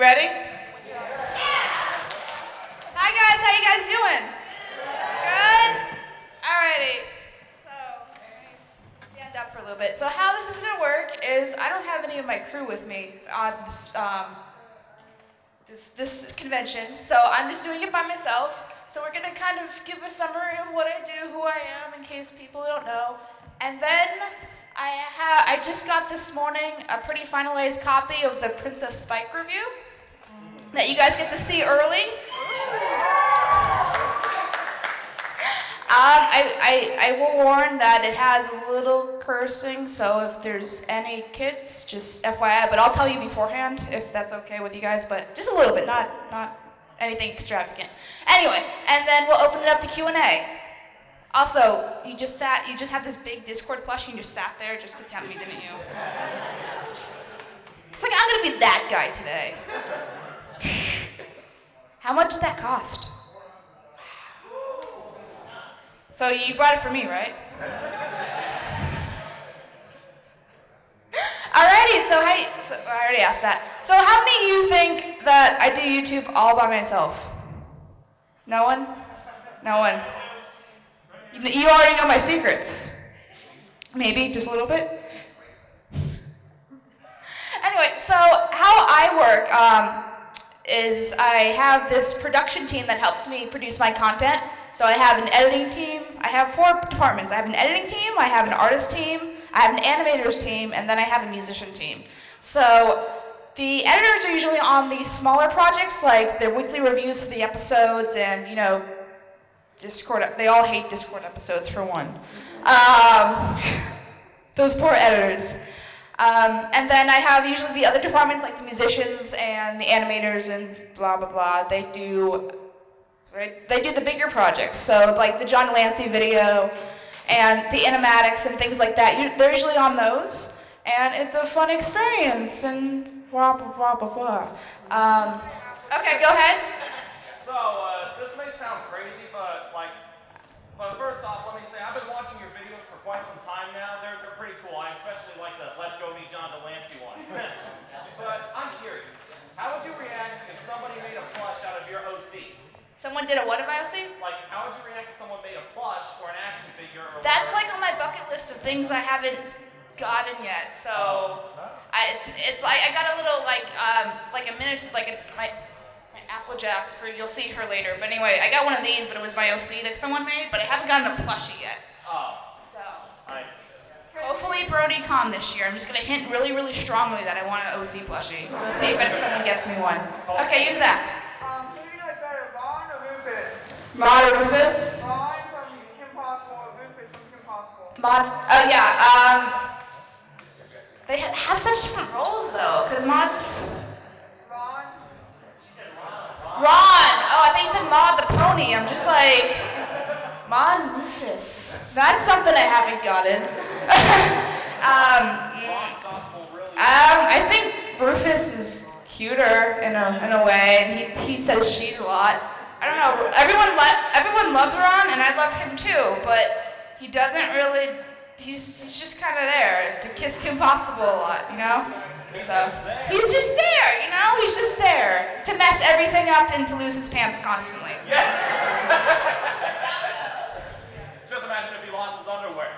ready? Yeah. Hi guys, how you guys doing? Good? Alrighty. So, stand up for a little bit. So how this is gonna work is I don't have any of my crew with me on this convention, so I'm just doing it by myself. So we're gonna kind of give a summary of what I do, who I am, in case people don't know, and then I just got this morning a pretty finalized copy of the Princess Spike review that you guys get to see early. I will warn that it has a little cursing, so if there's any kids, just FYI, but I'll tell you beforehand if that's okay with you guys, but just a little bit, not anything extravagant. Anyway, and then we'll open it up to Q&A. Also, you just had this big Discord plushie and you just sat there just to tempt me, didn't you? It's like, I'm gonna be that guy today. How much did that cost? So you brought it for me, right? Alrighty, so I already asked that. So how many of you think that I do YouTube all by myself? No one? No one. You already know my secrets. Maybe, just a little bit. Anyway, so how I work is I have this production team that helps me produce my content. So I have an editing team. I have 4 departments. I have an editing team, I have an artist team, I have an animators team, and then I have a musician team. So the editors are usually on the smaller projects, like the weekly reviews for the episodes and, you know, Discord. They all hate Discord episodes for one. Those poor editors. And then I have usually the other departments, like the musicians and the animators and blah, blah, blah. They do the bigger projects. So like the John Lancie video and the animatics and things like that. They're usually on those. And it's a fun experience and blah, blah, blah, blah, blah. Okay, go ahead. So, this may sound crazy, but first off, let me say, I've been watching your videos for quite some time now. They're pretty cool. I especially like the Let's Go Meet John Delancey one. But I'm curious, how would you react if somebody made a plush out of your OC? Someone did a what of my OC? Like, how would you react if someone made a plush or an action figure? Or That's like on my bucket list of things I haven't gotten yet. So, it's like I got a little like a minute my Applejack you'll see her later. But anyway, I got one of these, but it was my OC that someone made, but I haven't gotten a plushie yet. Oh. So. Nice. Hopefully BronyCon this year. I'm just gonna hint really, really strongly that I want an OC plushie. See if someone gets me one. Okay, you in the back. Who do you like better, Vaughn or Rufus? Mod or Rufus? Vaughn from Kim Possible or Rufus from Kim Possible? Mod. Oh yeah. They have such different roles though, because Mod's. Ron! Oh, I thought you said Maud the pony. I'm just like, Maud and Rufus. That's something I haven't gotten. I think Rufus is cuter in a way, and he says she's a lot. I don't know. Everyone loves Ron, and I love him too, but he doesn't really. He's just kind of there to kiss Kim Possible a lot, you know. So he's just there, you know? He's just there to mess everything up and to lose his pants constantly. Yeah. Just imagine if he lost his underwear.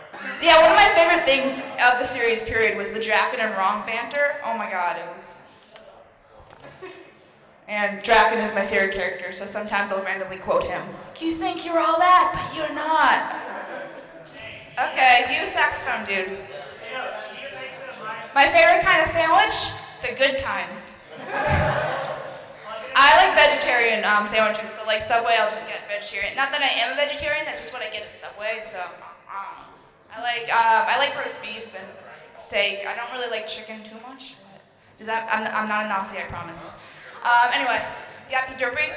Yeah, one of my favorite things of the series period was the Draken and Wrong banter. Oh my god, it was... And Draken is my favorite character, so sometimes I'll randomly quote him. You think you're all that, but you're not. Okay, you saxophone dude. My favorite kind of sandwich? The good kind. I like vegetarian sandwiches, so like Subway, I'll just get vegetarian. Not that I am a vegetarian, that's just what I get at Subway, so I like roast beef and steak. I don't really like chicken too much. I'm not a Nazi, I promise. Anyway, you happy derpy?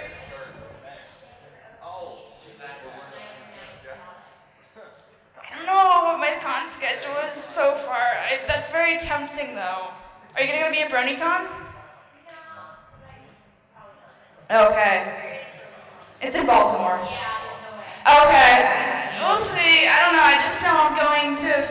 I don't know what my con schedule is so far. That's very tempting, though. Are you gonna be at BronyCon? Okay. It's in Baltimore. Okay. We'll see. I don't know. I just know I'm going to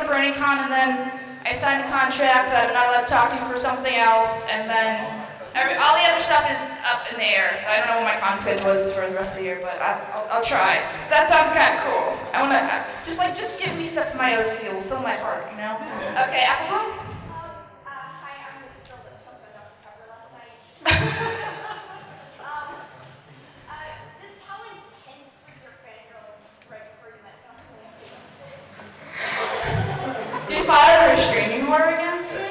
BronyCon, and then I signed a contract that I'm not allowed to talk to you for something else, and then All the other stuff is up in the air, so I don't know what my con schedule was for the rest of the year, but I'll try. So that sounds kind of cool. I want to, just give me stuff for my OC, it will fill my heart, you know? Okay, Apple Bloom? Hi, I'm Rachel, but something I don't cover last night. Just how intense was your fangirl right before you met Dr. Lancie? You filed a restraining order against me?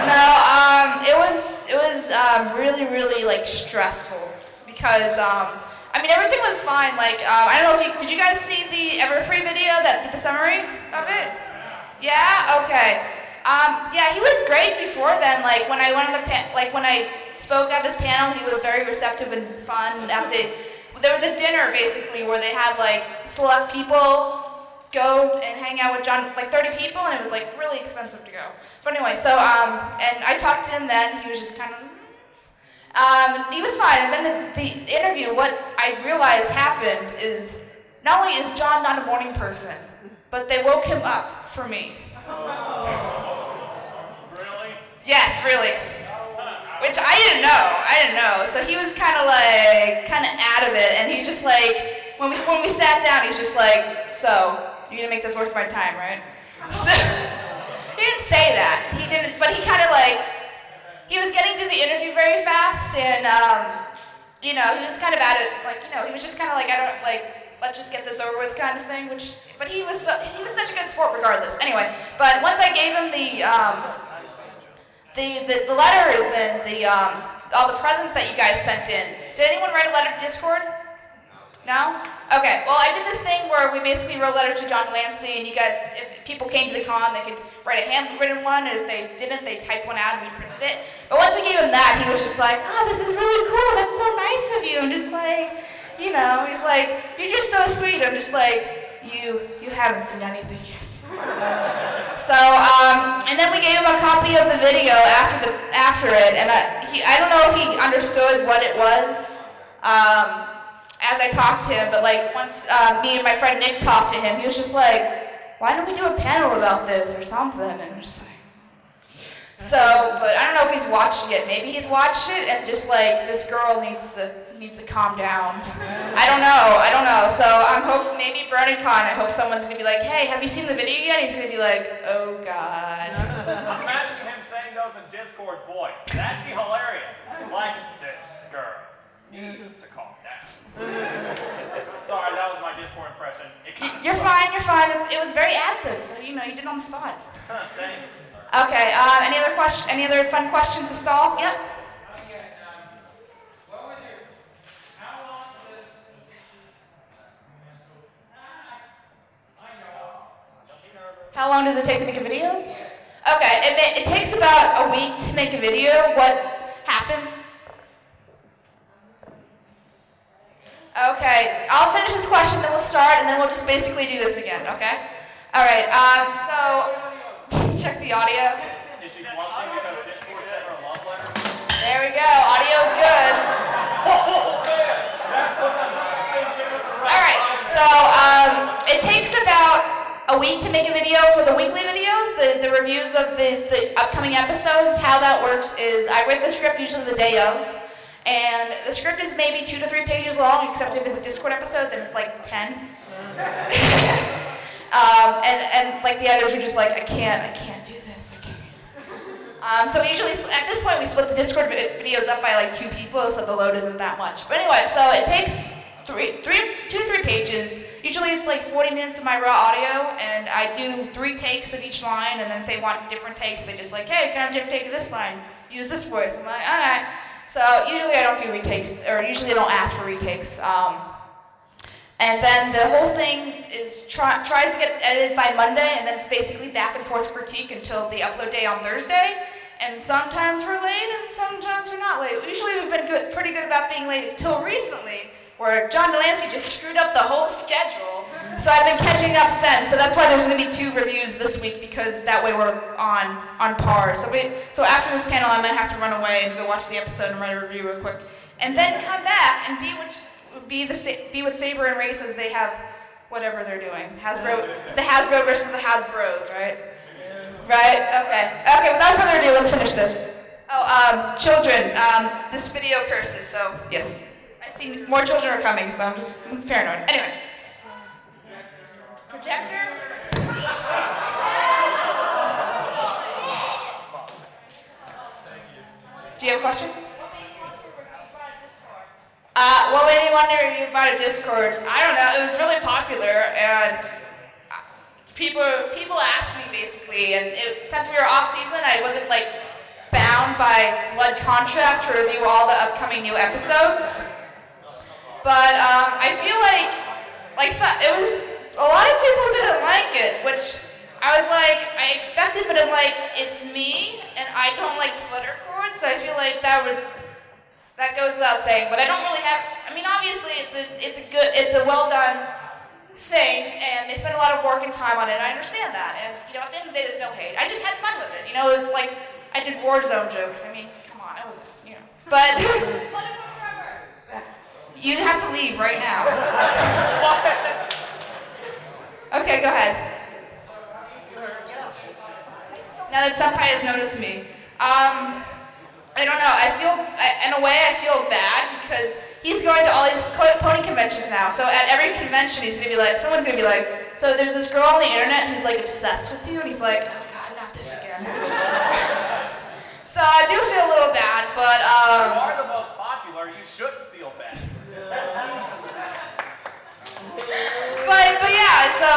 No, it was really, really like stressful because everything was fine. Like I don't know if did you guys see the Everfree video that did the summary of it? Yeah. Okay. Yeah, he was great before then. Like when I went on when I spoke at his panel, he was very receptive and fun. There was a dinner basically where they had like select people go and hang out with John, like 30 people, and it was like really expensive to go. But anyway, so and I talked to him then. He was just kind of, he was fine. And then the interview, what I realized happened is not only is John not a morning person, but they woke him up for me. Really? Yes, really. Which I didn't know. So he was kind of out of it, and he's just like, when we sat down, he's just like, so. You're gonna make this worth my time, right? So, he didn't say that. He didn't, but he kind of he was getting through the interview very fast, and he was kind of at it, he was just kind of let's just get this over with kind of thing. But he was such a good sport regardless. Anyway, but once I gave him the letters and all the presents that you guys sent in, did anyone write a letter to Discord? No? Okay, well I did this thing where we basically wrote letters to John Lancie, and you guys, if people came to the con, they could write a handwritten one, and if they didn't, they typed one out and we printed it. But once we gave him that, he was just like, oh, this is really cool, that's so nice of you. I'm just like, he's like, you're just so sweet. I'm just like, you haven't seen anything yet. So, and then we gave him a copy of the video after it, and I don't know if he understood what it was. As I talked to him, but once me and my friend Nick talked to him, he was just like, why don't we do a panel about this or something? And I'm just like, so, but I don't know if he's watched it yet. Maybe he's watched it and just this girl needs to calm down. I don't know. So I'm hoping maybe BronyCon, I hope someone's gonna be like, hey, have you seen the video yet? He's gonna be like, oh God. I'm imagining him saying those in Discord's voice. That'd be hilarious. Like, this girl needs to calm down. Sorry, that was my Discord impression. You're fine. It was very ad-lib, so you did it on the spot. Thanks. Okay, any other fun questions to stall? Yep. How long does it take to make a video? Okay, it takes about a week to make a video. What happens? Okay, I'll finish this question, then we'll start, and then we'll just basically do this again, okay? All right, so check the audio. Is she blushing because Discord sent her a love letter? There we go, audio's good. All right, so it takes about a week to make a video for the weekly videos, the reviews of the upcoming episodes. How that works is I write the script usually the day of. And the script is maybe 2 to 3 pages long, except if it's a Discord episode, then it's 10. And the editors are just like, I can't do this. So usually, at this point, we split the Discord videos up by 2 people, so the load isn't that much. But anyway, so it takes 2 to 3 pages. Usually it's 40 minutes of my raw audio, and I do 3 takes of each line, and then if they want different takes, they just hey, can I have a different take of this line? Use this voice. I'm like, all right. So usually I don't do retakes, or usually I don't ask for retakes. And then the whole thing is tries to get edited by Monday, and then it's basically back and forth critique until the upload day on Thursday. And sometimes we're late, and sometimes we're not late. Usually we've been pretty good about being late until recently, where John Lancie just screwed up the whole schedule. So I've been catching up since. So that's why there's going to be 2 reviews this week, because that way we're on par. So after this panel, I might have to run away and go watch the episode and write a review real quick, and then come back and be with Saber and Race as they have whatever they're doing. The Hasbro versus the Hasbros, right? Right? Okay. Without further ado, let's finish this. Oh, children. This video curses, so yes. I've seen more children are coming, so I'm paranoid. Anyway. Projector? Do you have a question? What made me want to review about a Discord? I don't know. It was really popular, and people asked me basically. And since we were off season, I wasn't like bound by blood contract to review all the upcoming new episodes. But I feel like it was a lot of people didn't like it, which I was like I expected, but I'm like it's me, and I don't like flitter chords, so I feel like that goes without saying, but I don't really have. I mean, obviously, it's a well done thing, and they spend a lot of work and time on it. And I understand that, and at the end of the day, there's no hate. I just had fun with it. It was like I did Warzone jokes. I mean, come on, I was, But you have to leave right now. Okay, go ahead. Now that Senpai has noticed me. I don't know, in a way I feel bad because he's going to all these pony conventions now. So at every convention someone's gonna be like, so there's this girl on the internet who's like obsessed with you, and he's like, oh God, not this again. So I do feel a little bad, but You are the most popular, you should feel bad. but yeah, so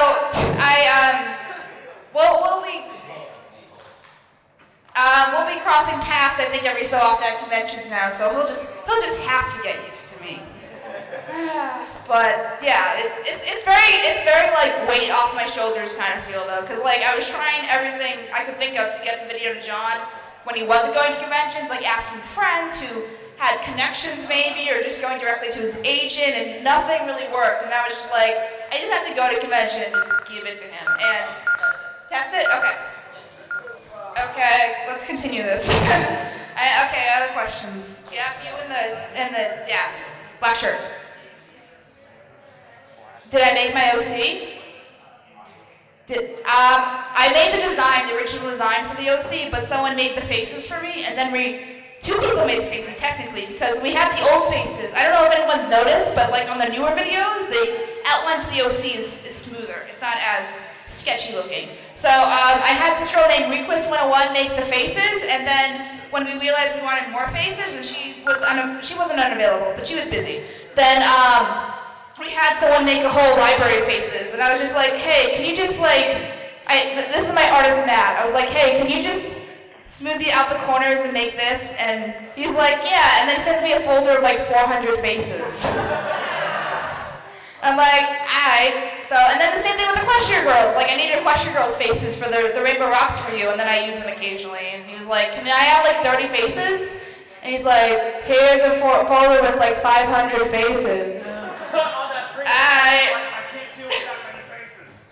we'll be crossing paths, I think, every so often at conventions now, so he'll just have to get used to me. But yeah, it's very like weight off my shoulders kind of feel though, because like I was trying everything I could think of to get the video to John when he wasn't going to conventions, like asking friends who had connections maybe, or just going directly to his agent, and nothing really worked. And I was just like, I just have to go to convention and just give it to him and test it. Okay, let's continue this. Okay, other questions. Yeah, you in the black shirt. Did I make my OC? I made the original design for the OC, but someone made the faces for me, and then two people made the faces technically, because we had the old faces. I don't know if anyone noticed, but like on the newer videos, the outline for the OC is smoother. It's not as sketchy looking. So I had this girl named Request 101 make the faces, and then when we realized we wanted more faces, and she wasn't unavailable, but she was busy, then we had someone make a whole library of faces, and I was just like, hey, can you just this is my artist Matt. I was like, hey, can you just smooth out the corners and make this? And he's like, yeah, and then he sends me a folder of like 400 faces. I'm like, alright. So, and then the same thing with Equestria Girls. Like, I needed Equestria Girls faces for the Rainbow Rocks for you, and then I use them occasionally. And he was like, can I have like 30 faces? And he's like, here's a folder with like 500 faces. On that screen, I can't deal with that many faces.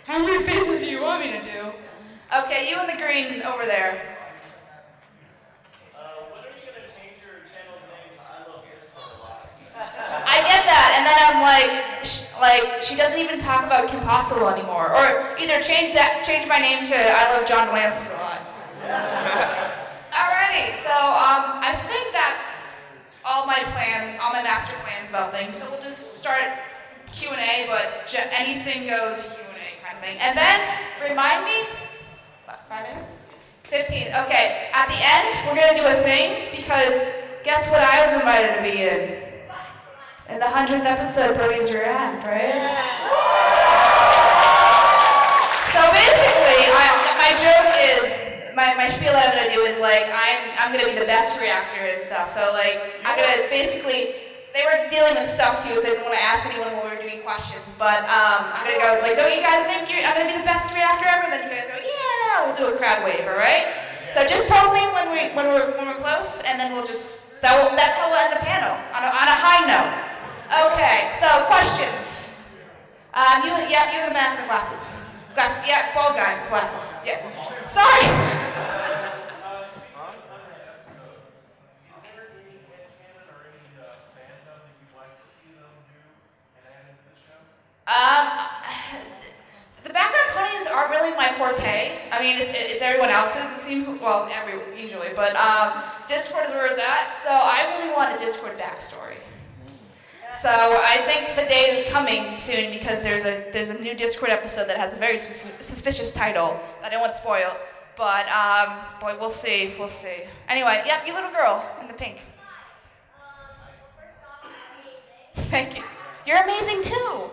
How many faces do you want me to do? Okay, you in the green over there. When are you going to change your channel's name to ILoveKimPossibleAlot? I get that, and then I'm like, she doesn't even talk about KimPossible anymore. Or either change my name to I Love John Lancie a lot. Alrighty, so I think that's all my master plans about things. So we'll just start Q&A, but anything goes Q&A kind of thing. And then, remind me, 5 minutes? 15, okay. At the end, we're gonna do a thing, because guess what I was invited to be in? In the 100th episode, Brody's React, right? So basically, my joke is, my spiel that I'm gonna do is like, I'm gonna be the best reactor and stuff. So like, I'm gonna basically, they were dealing with stuff too, so I didn't want to ask anyone when we were doing questions. But I'm gonna go, it's like, don't you guys think I'm gonna be the best reactor ever? And then you guys go, yeah, we'll do a crowd wave, all right? So just poke me when we're close, and then that's how we'll end the panel, on a high note. Okay, so questions. You in the man with the glasses. Yeah, bald guy, glasses. Yeah. Sorry. The background ponies aren't really my forte. I mean, it's everyone else. houses, it seems, well, usually, but Discord is where it's at, so I really want a Discord backstory. So I think the day is coming soon because there's a new Discord episode that has a very suspicious title that I don't want to spoil, but boy, we'll see. Anyway, yep, you little girl in the pink. Thank you. You're amazing too.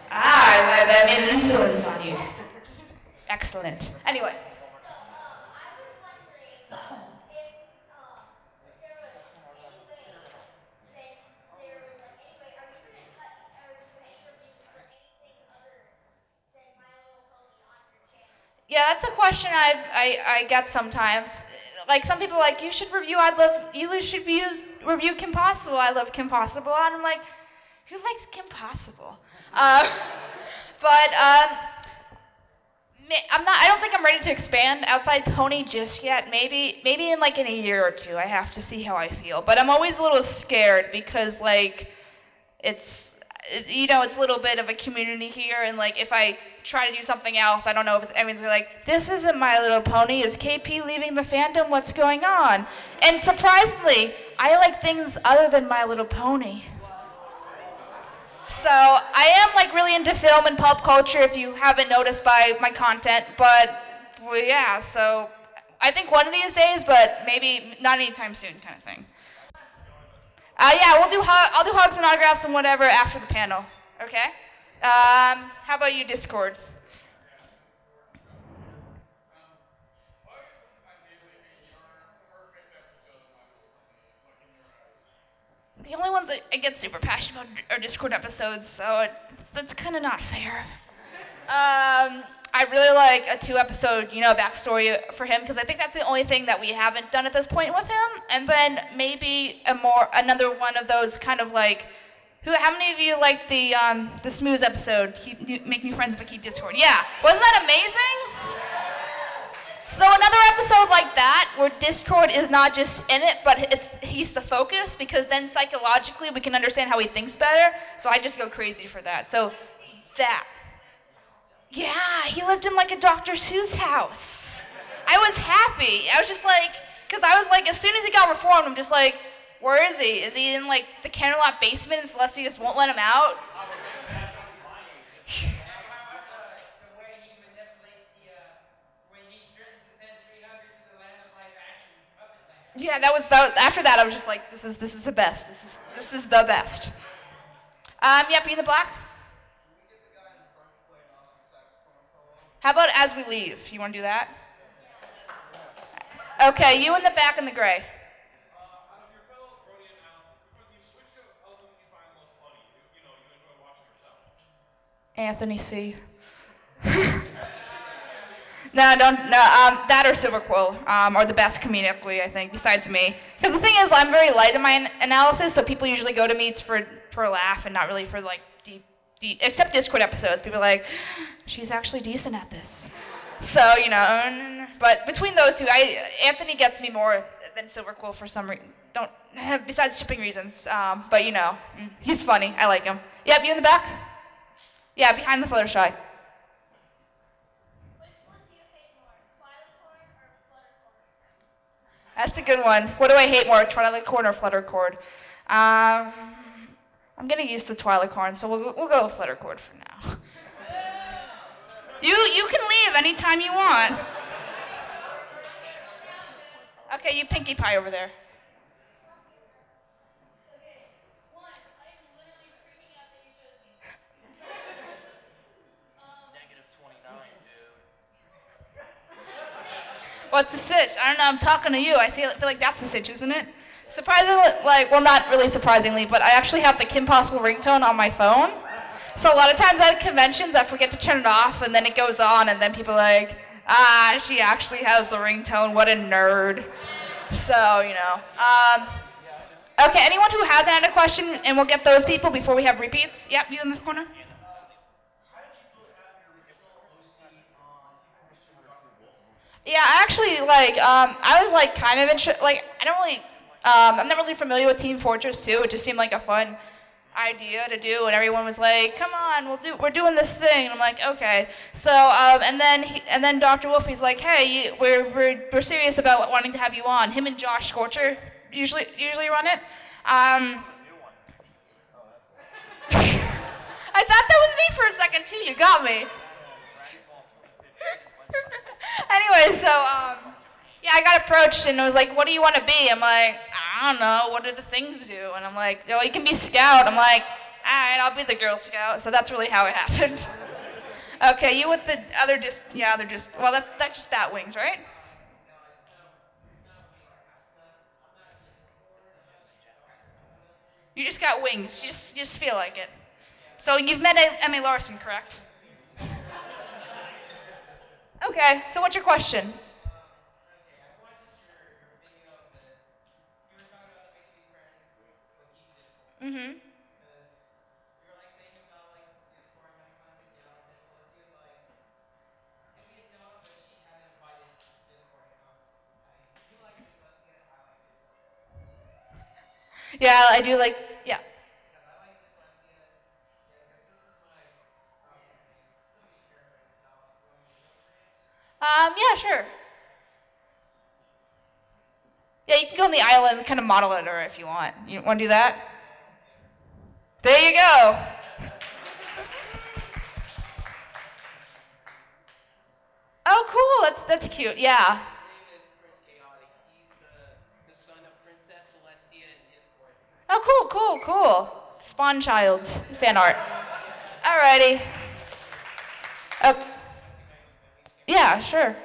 That made an influence on you. Excellent. Anyway. Yeah, that's a question I get sometimes. Like some people are like, you should review review Kim Possible. I love Kim Possible, and I'm like, who likes Kim Possible? I don't think I'm ready to expand outside Pony just yet. Maybe in a year or two. I have to see how I feel. But I'm always a little scared because it's a little bit of a community here, and if I try to do something else, I don't know if everyone's gonna be like, this isn't My Little Pony. Is KP leaving the fandom? What's going on? And surprisingly, I like things other than My Little Pony. So I am really into film and pop culture, if you haven't noticed by my content, but yeah, so I think one of these days, but maybe not anytime soon kind of thing. Yeah, I'll do hugs and autographs and whatever after the panel, okay? How about you, Discord? The only ones I get super passionate about are Discord episodes, so that's kind of not fair. I really like a 2-episode, backstory for him, because I think that's the only thing that we haven't done at this point with him. And then maybe another one of those kind of how many of you like the Smooze episode? Make new friends but keep Discord. Yeah, wasn't that amazing? So another episode like that, where Discord is not just in it, but he's the focus, because then psychologically we can understand how he thinks better. So I just go crazy for that. So that. Yeah, he lived in a Dr. Seuss house. I was happy. I was just because I was as soon as he got reformed, I'm just where is he? Is he in the Canterlot basement and Celestia just won't let him out? Yeah, that was after that I was just this is the best. This is the best. Yep, you in the black? How about As We Leave? You want to do that? Okay, you in the back in the gray. Anthony C. No, that or Silver Quill are the best comedically, I think, besides me. Because the thing is, I'm very light in my analysis, so people usually go to me for a laugh and not really for deep, except Discord episodes. People are she's actually decent at this. So, but between those two, Anthony gets me more than Silver Quill for some reason. Besides shipping reasons, but he's funny. I like him. Yep, you in the back? Yeah, behind the Fluttershy. That's a good one. What do I hate more, Twilight Corn or Fluttercord? I'm getting used to Twilight Corn, so we'll go with Fluttercord for now. You can leave anytime you want. Okay, you Pinkie Pie over there. What's the sitch? I don't know, I'm talking to you. I feel like that's the sitch, isn't it? Surprisingly, well, not really surprisingly, but I actually have the Kim Possible ringtone on my phone. So a lot of times at conventions, I forget to turn it off, and then it goes on, and then people are she actually has the ringtone. What a nerd. So, Okay, anyone who hasn't had a question, and we'll get those people before we have repeats. Yep, you in the corner. Yeah, actually, I was kind of interested. I don't really, I'm not really familiar with Team Fortress 2. It just seemed like a fun idea to do, and everyone was like, "Come on, we're doing this thing." And I'm like, "Okay." So and then Dr. Wolfie's like, "Hey, we're serious about wanting to have you on." Him and Josh Scorcher usually run it. I thought that was me for a second too. You got me. Anyway, so yeah, I got approached and it was like, "What do you want to be?" I'm like, "I don't know. What do the things do?" And I'm like, "Oh, you can be scout." I'm like, "All right, I'll be the Girl Scout." So that's really how it happened. Okay, you with the other well, that's just bat wings, right? You just got wings. You just feel like it. So you've met Emmy Larson, correct? Okay, so what's your question? Mm-hmm. Yeah, I do like, yeah. Yeah, sure. Yeah, you can go on the island and kind of model it, or if you want. You want to do that? There you go. Oh, cool. That's cute. Yeah. Oh, cool. Spawn Child's fan art. Alrighty. Yeah, sure.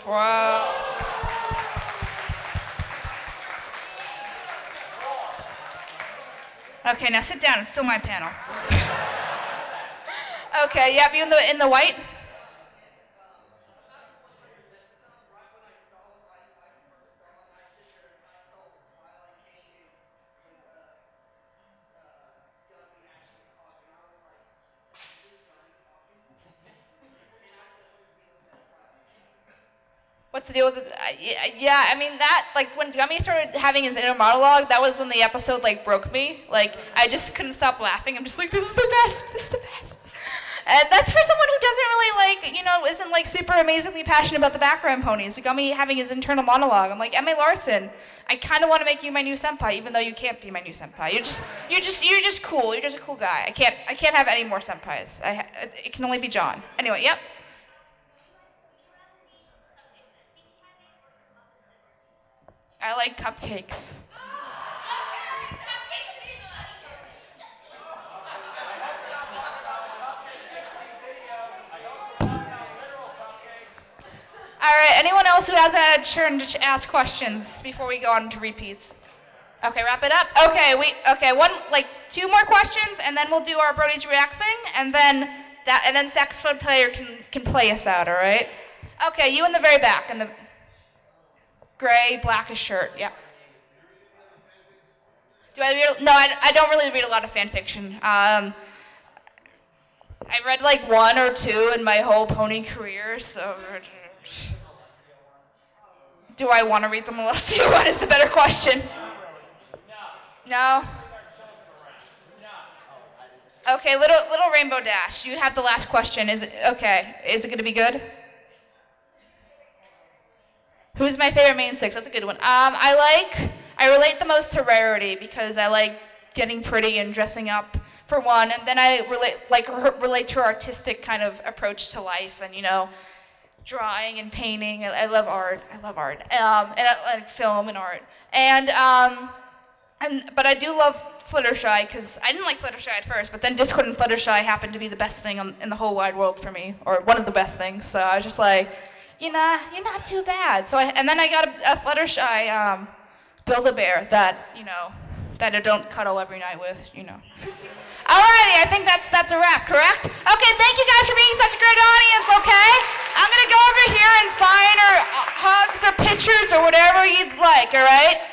Wow. Okay, now sit down. It's still my panel. Okay, yep, you in the white? What's the deal with it? Yeah, I mean that, like, when Gummy started having his inner monologue, that was when the episode, like, broke me. Like, I just couldn't stop laughing. I'm just like, this is the best. And that's for someone who doesn't really, isn't, like, super amazingly passionate about the background ponies. Like, Gummy having his internal monologue. I'm like, Emma Larson, I kind of want to make you my new senpai, even though you can't be my new senpai. You're just cool. You're just a cool guy. I can't have any more senpais. It can only be John. Anyway, yep. I like cupcakes. All right, anyone else who hasn't had a turn to ask questions before we go on to repeats? Okay, wrap it up. Okay, two more questions, and then we'll do our Brody's React thing, and then saxophone player can play us out, all right? Okay, you in the very back, in the gray, blackish shirt, yeah. Do I read? No, I don't really read a lot of fan fiction. I read like one or two in my whole pony career, so. Do I want to read them? Let's see, what is the better question? No? Okay, little Rainbow Dash, you have the last question. Is it going to be good? Who's my favorite main six? That's a good one. I relate the most to Rarity because I like getting pretty and dressing up for one, and then I relate to her artistic kind of approach to life, and drawing and painting. I love art. And I like film and art. But I do love Fluttershy because I didn't like Fluttershy at first, but then Discord and Fluttershy happened to be the best thing in the whole wide world for me, or one of the best things. So I was just like, you're not too bad. So then I got a Fluttershy Build-A-Bear that I don't cuddle every night with, Alrighty, I think that's a wrap, correct? Okay, thank you guys for being such a great audience, okay? I'm gonna go over here and sign or hugs or pictures or whatever you'd like, alright?